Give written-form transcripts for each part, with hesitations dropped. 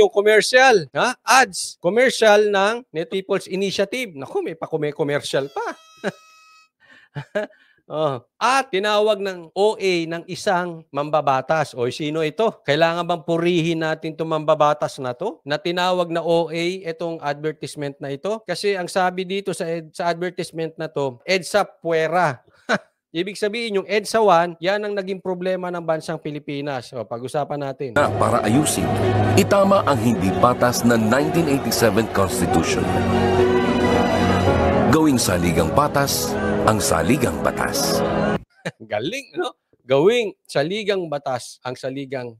yung commercial, ha? Ads, commercial ng Net People's Initiative. Naku, may commercial pa. At tinawag ng OA ng isang mambabatas. O sino ito? Kailangan bang purihin natin itong mambabatas na to? Na tinawag na OA itong advertisement na ito? Kasi ang sabi dito sa advertisement na to, EDSA Puera. Ibig sabihin, yung EDSA 1, yan ang naging problema ng bansang Pilipinas. O, pag-usapan natin. Para ayusin, itama ang hindi patas na 1987 Constitution. Gawing saligang patas ang saligang batas. Galing, no? Gawing saligang patas ang saligang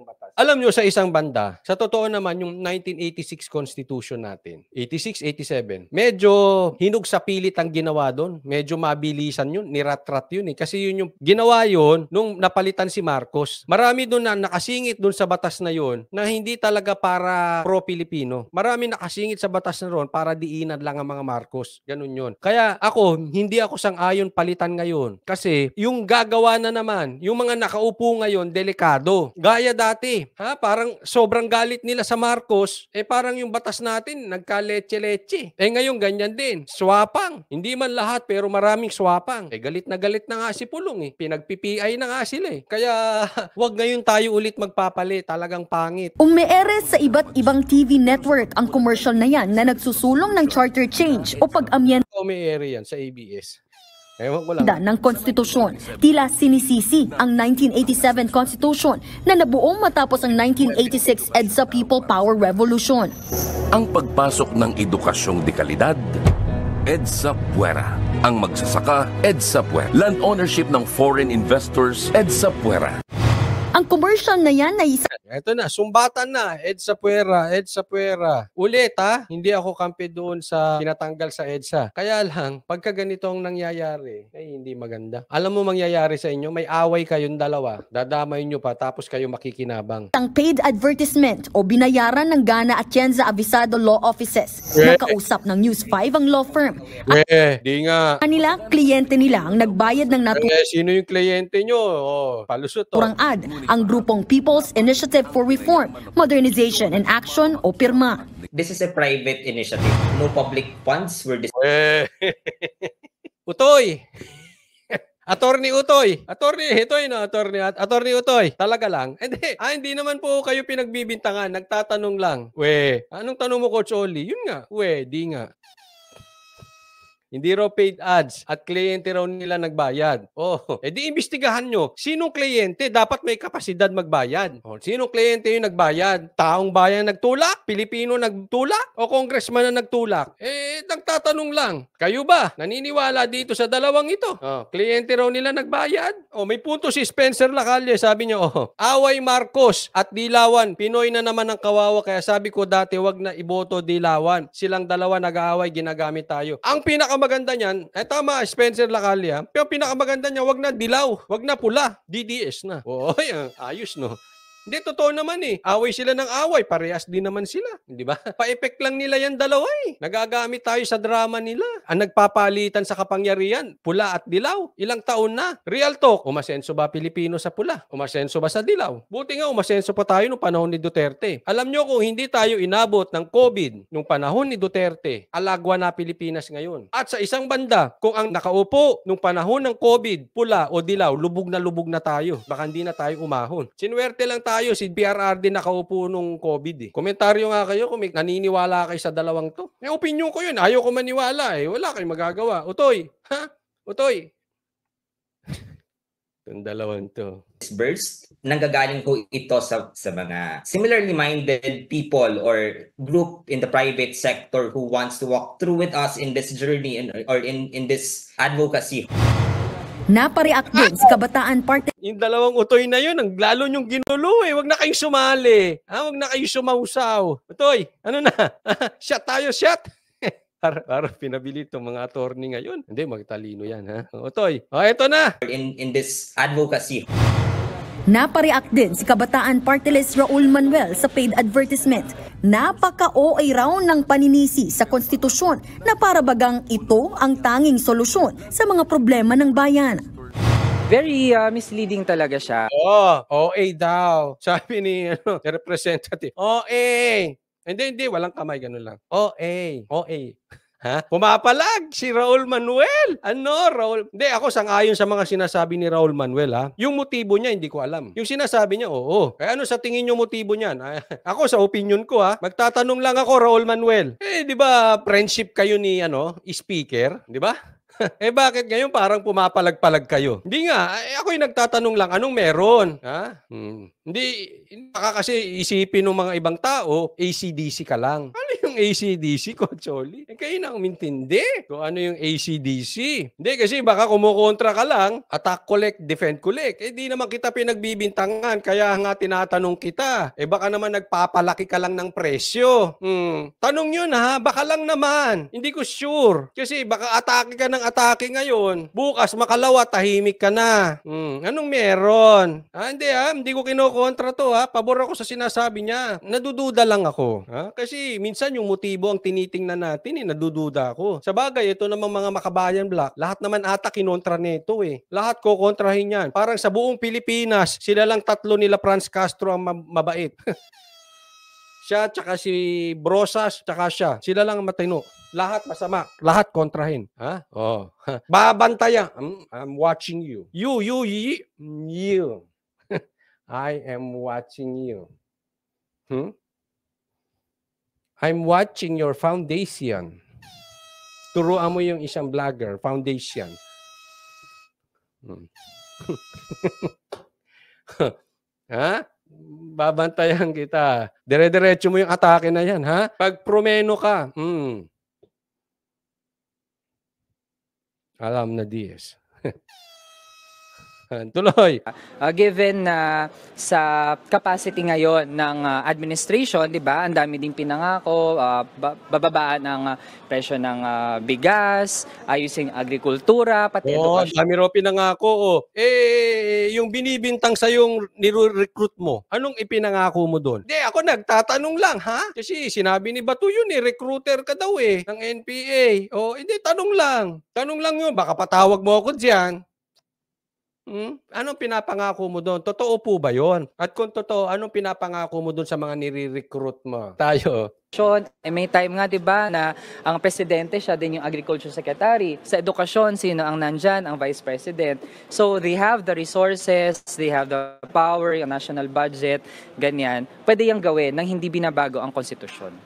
batas. Alam nyo, sa isang banda, sa totoo naman, yung 1986 Constitution natin, 86, 87, medyo hinug sa pilit ang ginawa doon. Medyo mabilisan yun, niratrat yun eh. Kasi yun yung ginawa yun nung napalitan si Marcos. Marami doon na nakasingit doon sa batas na yun na hindi talaga para pro-Pilipino. Marami nakasingit sa batas na ron para diinan lang ang mga Marcos. Ganun yun. Kaya ako, hindi ako sang-ayon palitan ngayon. Kasi yung gagawa na naman, yung mga nakaupo ngayon, delikado. Gaya dati, parang sobrang galit nila sa Marcos, parang yung batas natin, nagka-leche-leche. Ngayon, ganyan din. Swapang. Hindi man lahat, pero maraming swapang. Galit na nga si Pulong eh. Pinag-PPI na nga sila eh. Kaya, wag ngayon tayo ulit magpapalit. Talagang pangit. Umeere sa iba't ibang TV network ang commercial na yan na nagsusulong ng charter change o pag-amyenda Umeere yan sa ABS. Ewan ko lang. ng konstitusyon. Tila sinisisi ang 1987 Constitution na nabuong matapos ang 1986 EDSA People Power Revolution. Ang pagpasok ng edukasyong dekalidad, EDSA Puera. Ang magsasaka, EDSA Puera. Land ownership ng foreign investors, EDSA Puera. Ang commercial na yan ay isa Ito na, sumbatan na. EDSA Puera, EDSA Puera. Ulit hindi ako kampi doon sa tinatanggal sa EDSA. Kaya lang, pagka ganitong nangyayari, hindi maganda. Alam mo mangyayari sa inyo, may away kayong dalawa. Dadamay nyo pa, tapos kayo makikinabang. ang paid advertisement o binayaran ng Gana Atienza Avisado Law Offices. Nakausap ng News 5 ang law firm. Di nga. Kanila, kliyente nila ang nagbayad ng Sino yung kliyente nyo? Palusot. naturang ad, ang grupong People's Initiative for Reform, Modernization and Action o PIRMA. This is a private initiative. No public funds were Utoy! Attorney Utoy. Attorney Utoy. Talaga lang. Hindi naman po kayo pinagbibintangan. Nagtatanong lang. Anong tanong mo, Coach Oli? Yun nga. Di nga. Hindi raw paid ads at kliyente raw nila nagbayad. Di imbestigahan nyo. Sinong kliyente? Dapat may kapasidad magbayad. Sinong kliyente yung nagbayad? Taong bayan nagtulak? Pilipino nagtulak? O congressman na nagtulak? Nagtatanong lang. Kayo ba? Naniniwala dito sa dalawang ito? Kliyente raw nila nagbayad? May punto si Spencer Lacalle. Sabi niya, away Marcos at Dilawan. Pinoy na naman ang kawawa. Kaya sabi ko dati, wag na iboto Dilawan. Silang dalawa nag-aaway, ginagamit tayo. Ang pinakamaganda niyan, tama Spencer Lacalle, pero pinakamaganda niya, wag na dilaw, wag na pula, DDS na. Ayos no. Hindi, totoo naman Away sila ng away. Parehas din naman sila. Di ba? Pa-effect lang nila yan dalawa Nagagamit tayo sa drama nila. Ang nagpapalitan sa kapangyarihan, pula at dilaw. Ilang taon na. Real talk. Umasenso ba Pilipino sa pula? Umasenso ba sa dilaw? Buti nga umasenso pa tayo nung panahon ni Duterte. Alam nyo kung hindi tayo inabot ng COVID nung panahon ni Duterte, alagwa na Pilipinas ngayon. At sa isang banda, kung ang nakaupo nung panahon ng COVID, pula o dilaw, lubog na tayo. Baka hindi na tayo umahon. Sinuwerte lang tayo si PRRD nakaupo nung COVID Komentaryo nga kayo kung may naniniwala kayo sa dalawang to. May opinion ko yun. Ayaw ko maniwala Wala kayong magagawa. Utoy. Utoy. Itong dalawang to. burst. Nanggagaling po ito sa mga similarly minded people or group in the private sector who wants to walk through with us in this journey or in this advocacy. Napareact din si Kabataan Party. Yung dalawang utoy na yun, ang lalo nyong ginulo Huwag na kayong sumali. Huwag na kayong sumausaw. Utoy, ano na? Shot tayo, shot! Para pinabili itong mga attorney ngayon. Hindi, magtalino yan, ha? Utoy, eto na! In this advocacy. Napareact din si Kabataan Party List Raul Manuel sa paid advertisement. Napaka-OA raw ng paninisi sa konstitusyon na para bagang ito ang tanging solusyon sa mga problema ng bayan. Very misleading talaga siya. OA daw. Sabi ni representative. OA. Hindi, walang kamay, ganun lang. OA. Ha? Pumapalag si Raul Manuel. Raul? Hindi, ako sang-ayon sa mga sinasabi ni Raul Manuel, ha? Yung motibo niya, hindi ko alam. Yung sinasabi niya, oo. Kaya ano sa tingin niyo motibo niyan? Ako, sa opinion ko, ha? Magtatanong lang ako, Raul Manuel. Di ba, friendship kayo ni, speaker? Di ba? Bakit ngayon parang pumapalag-palag kayo? Hindi nga, ako'y nagtatanong lang, anong meron? Ha? Hindi, baka kasi isipin ng mga ibang tao, AC/DC ka lang. Ano yung AC/DC, Coach Oli? Kayo na umintindi kung ano yung AC/DC. Hindi, kasi baka kumukontra ka lang, attack collect, defend collect. Di naman kita pinagbibintangan, kaya nga tinatanong kita. Baka naman nagpapalaki ka lang ng presyo. Tanong yun ha, baka lang naman. Hindi ko sure. Kasi baka atake ka ng atake ngayon, bukas makalawa, tahimik ka na. Anong meron? Hindi ko kinokontra to ha. Pabor ako sa sinasabi niya. Nadududa lang ako. Ha? Kasi minsan yung motibo ang tinitingnan natin, nadududa ako. Sa bagay, ito namang mga makabayan black, lahat naman ata kinontra nito Lahat ko kontrahin yan. Parang sa buong Pilipinas, sila lang tatlo nila Franz Castro ang mabait. Siya, tsaka si Brosas, tsaka siya. Sila lang ang matino. Lahat masama. Lahat kontrahin. Ha? Babantayan. I'm watching you. You. I am watching you. I'm watching your foundation. Turuan mo yung isang vlogger, foundation. Ha? Babantayan kita. Dire-diretso mo yung atake na yan, ha? Pag promeno ka, alam na DS. Tuloy. Given na sa capacity ngayon ng administration, 'di ba? Ang dami ding pinangako, bababaan ng presyo ng bigas, ayusin agrikultura, pati edukasyon. Dami raw pinangako. Yung binibintang sa yung nire-recruit mo, anong ipinangako mo doon? Hindi, ako nagtatanong lang, ha? Kasi sinabi ni Batu yun, recruiter ka daw ng NPA. Hindi, tanong lang. Tanong lang yun, baka patawag mo ako diyan. Anong pinapangako mo doon? Totoo po ba yon? At kung totoo, anong pinapangako mo doon sa mga nire-recruit mo? Tayo. May time nga 'di ba na ang presidente siya din yung agriculture secretary. Sa edukasyon sino ang nandyan? Ang vice president. So they have the resources, they have the power, yung national budget, ganyan. Pwede yang gawin nang hindi binabago ang konstitusyon.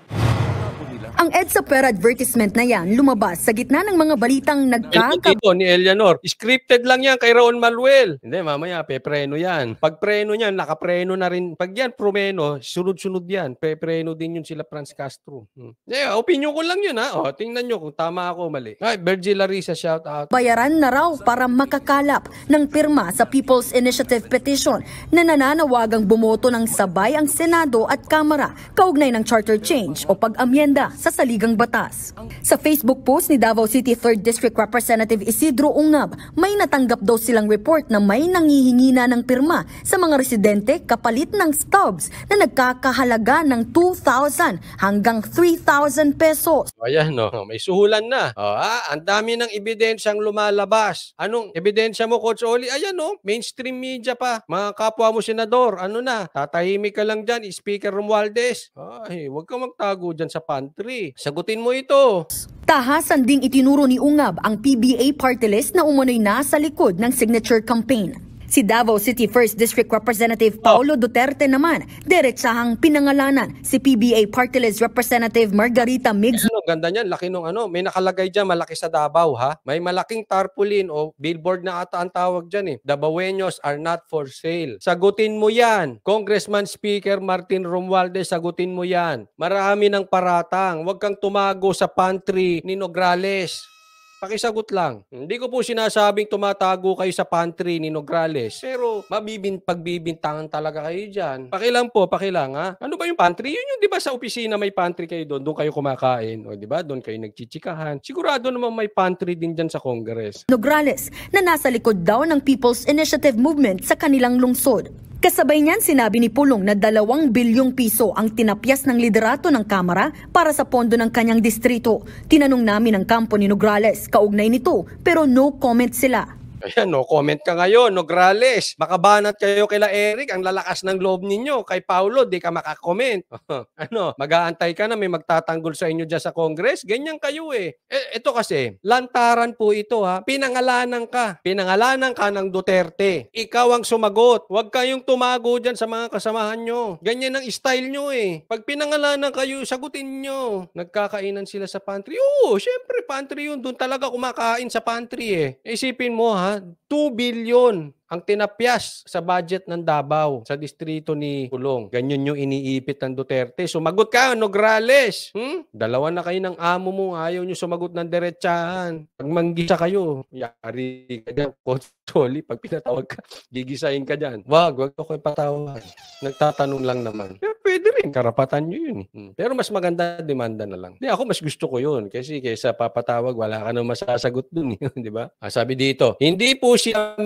Ang EDSA Pera advertisement na yan lumabas sa gitna ng mga balitang Ito ni Eleanor. Scripted lang yan kay Raul Manuel. Hindi, mamaya, pepreno yan. Pag preno yan, nakapreno na rin. Pag yan, promeno, sunod-sunod yan. Pepreno din yun sila Franz Castro. Opinion ko lang yun, ha? Tingnan nyo kung tama ako o mali. Virgil Larissa, shout out. Bayaran na raw para makakalap ng pirma sa People's Initiative Petition na nananawagang bumoto ng sabay ang Senado at Kamara kaugnay ng charter change o pag-amyenda sa saligang batas. Sa Facebook post ni Davao City 3rd District Representative Isidro Ungab, may natanggap daw silang report na may nangihingi na ng pirma sa mga residente kapalit ng stubs na nagkakahalaga ng 2,000 hanggang 3,000 pesos. Ayan, may suhulan na. Ang dami ng ebidensyang lumalabas. Anong ebidensya mo, Coach Oli? Ayan, mainstream media pa. Mga kapwa mo senador, tatahimik ka lang dyan, Speaker Romualdez. Huwag kang magtago dyan sa pantry. Sagutin mo ito. Tahasan ding itinuro ni Ungab ang PBA party list na umunoy nasa likod ng signature campaign. Si Davao City 1st District Representative Paulo Duterte naman, diretsahang pinangalanan si PBA Party List Representative Margarita Migs. Ganda niyan, laki nung may nakalagay dyan, malaki sa Davao, ha? May malaking tarpaulin o billboard na ata ang tawag dyan Davaoenos are not for sale. Sagutin mo yan. Congressman Speaker Martin Romualdez, sagutin mo yan. Marami ng paratang. Huwag kang tumago sa pantry ni Nograles. Pakisagot lang. Hindi ko po sinasabing tumatago kayo sa pantry ni Nograles. Pero pagbibintangan talaga kayo dyan. Pakilang ha. Ano ba yung pantry? Yun yung di ba sa opisina may pantry kayo doon. Doon kayo kumakain. O di ba? Doon kayo nagchichikahan. Sigurado naman may pantry din dyan sa Congress. Nograles na nasa likod daw ng People's Initiative Movement sa kanilang lungsod. Kasabay niyan sinabi ni Pulong na 2 bilyong piso ang tinapyas ng liderato ng Kamara para sa pondo ng kanyang distrito. Tinanong namin ang kampo ni Nograles kaugnay nito pero no comment sila. Ayan, no comment ka ngayon, Nograles. Makabanat kayo kila Eric, ang lalakas ng loob ninyo. Kay Paulo, di ka makakomment. Ano, mag-aantay ka na may magtatanggol sa inyo dyan sa Congress? Ganyan kayo eh. Ito kasi, lantaran po ito ha. Pinangalanan ka. Pinangalanan ka ng Duterte. Ikaw ang sumagot. Huwag kayong tumago dyan sa mga kasamahan nyo. Ganyan ang style nyo eh. Pag pinangalanan kayo, sagutin nyo. Nagkakainan sila sa pantry. Oo, syempre pantry yun. Doon talaga kumakain sa pantry eh. Isipin mo ha, 2 billion ang tinapyas sa budget ng Davao sa distrito ni Pulong. Ganyan yung iniipit ng Duterte. Sumagot ka, Nograles. Dalawa na kayo ng amo mo. Ayaw nyo sumagot ng diretsahan. Pag manggisa kayo, yari ka dyan. Consoli, pag pinatawag ka, gigisahin ka dyan. Wag ko kayo patawag. Nagtatanong lang naman. Pwede rin. Karapatan nyo yun. Pero mas maganda, demanda na lang. Ako mas gusto ko yun. Kasi kaysa papatawag, wala ka nang masasagot dun. Di ba? Sabi dito, hindi po siya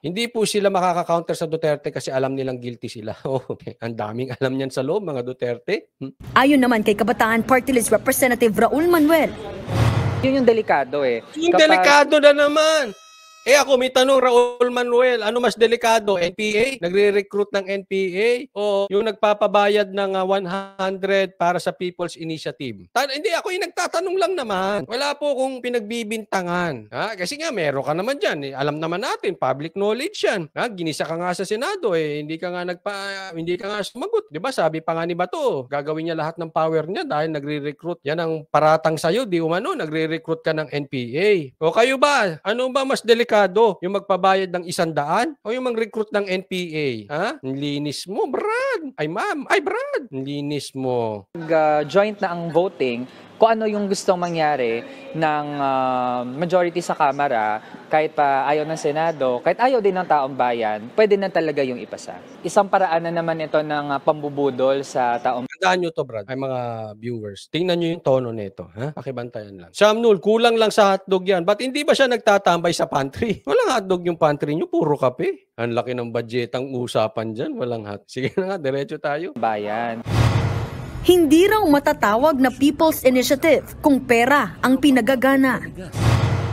hindi po sila makaka-counter sa Duterte kasi alam nilang guilty sila. Ang daming alam niyan sa loob, mga Duterte. Ayon naman kay Kabataan Party List Representative Raul Manuel. Yun yung delikado eh. Yung delikado na naman. Ako may tanong, Raul Manuel, ano mas delikado? NPA? Nagre-recruit ng NPA? O yung nagpapabayad ng 100 para sa People's Initiative? Hindi, ako yung nagtatanong lang naman. Wala po kong pinagbibintangan. Kasi nga, meron ka naman dyan. Alam naman natin, public knowledge yan. Ginisa ka nga sa Senado, hindi ka nga sumagot. Diba? Sabi pa nga ni Bato, gagawin niya lahat ng power niya dahil nagre-recruit. Yan ang paratang sa'yo, di umano, nagre-recruit ka ng NPA. O kayo ba? Ano ba mas delikado? Yung magpabayad ng 100 o yung mag-recruit ng NPA? Ang linis mo, Brad. Ay, ma'am. Ay, Brad. Ang linis mo. Joint na ang voting, kung ano yung gustong mangyari ng majority sa Kamara, kahit pa ayaw ng Senado, kahit ayaw din ng taong bayan, pwede na talaga yung ipasa. Isang paraan na naman ito ng pambubudol sa taong bayan. Tandaan nyo to, Brad. Ay, mga viewers. Tingnan nyo yung tono nito. Pakibantayan lang. Shamnul, kulang lang sa hotdog yan. Ba't hindi ba siya nagtatambay sa pantry? Walang hotdog yung pantry nyo, puro kape. Ang laki ng budgetang usapan dyan. Walang hot. Sige na nga, diretso tayo. Bayan. Hindi raw matatawag na People's Initiative kung pera ang pinagagana.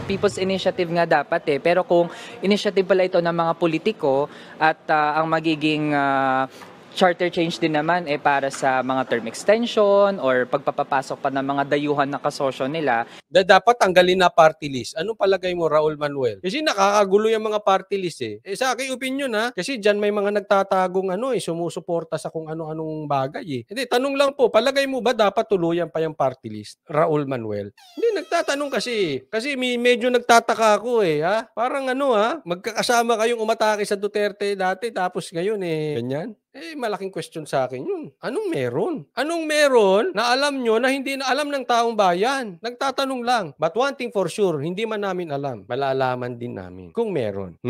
People's Initiative nga dapat pero kung initiative pala ito ng mga politiko at ang magiging charter change din naman para sa mga term extension or pagpapapasok pa ng mga dayuhan na kasosyo nila. Dapat tanggalin na party list. Anong palagay mo, Raul Manuel? Kasi nakakagulo yung mga party list sa aking opinion kasi dyan may mga nagtatagong sumusuporta sa kung ano-anong bagay Hindi, tanong lang po, palagay mo ba dapat tuluyan pa yung party list, Raul Manuel? Hindi, nagtatanong kasi medyo nagtataka ako Parang magkakasama kayong umatake sa Duterte dati tapos ngayon ganyan. Malaking question sa akin yun. Anong meron? Anong meron na alam nyo na hindi na alam ng taong bayan? Nagtatanong lang. But one thing for sure, hindi man namin alam. Malalaman din namin kung meron.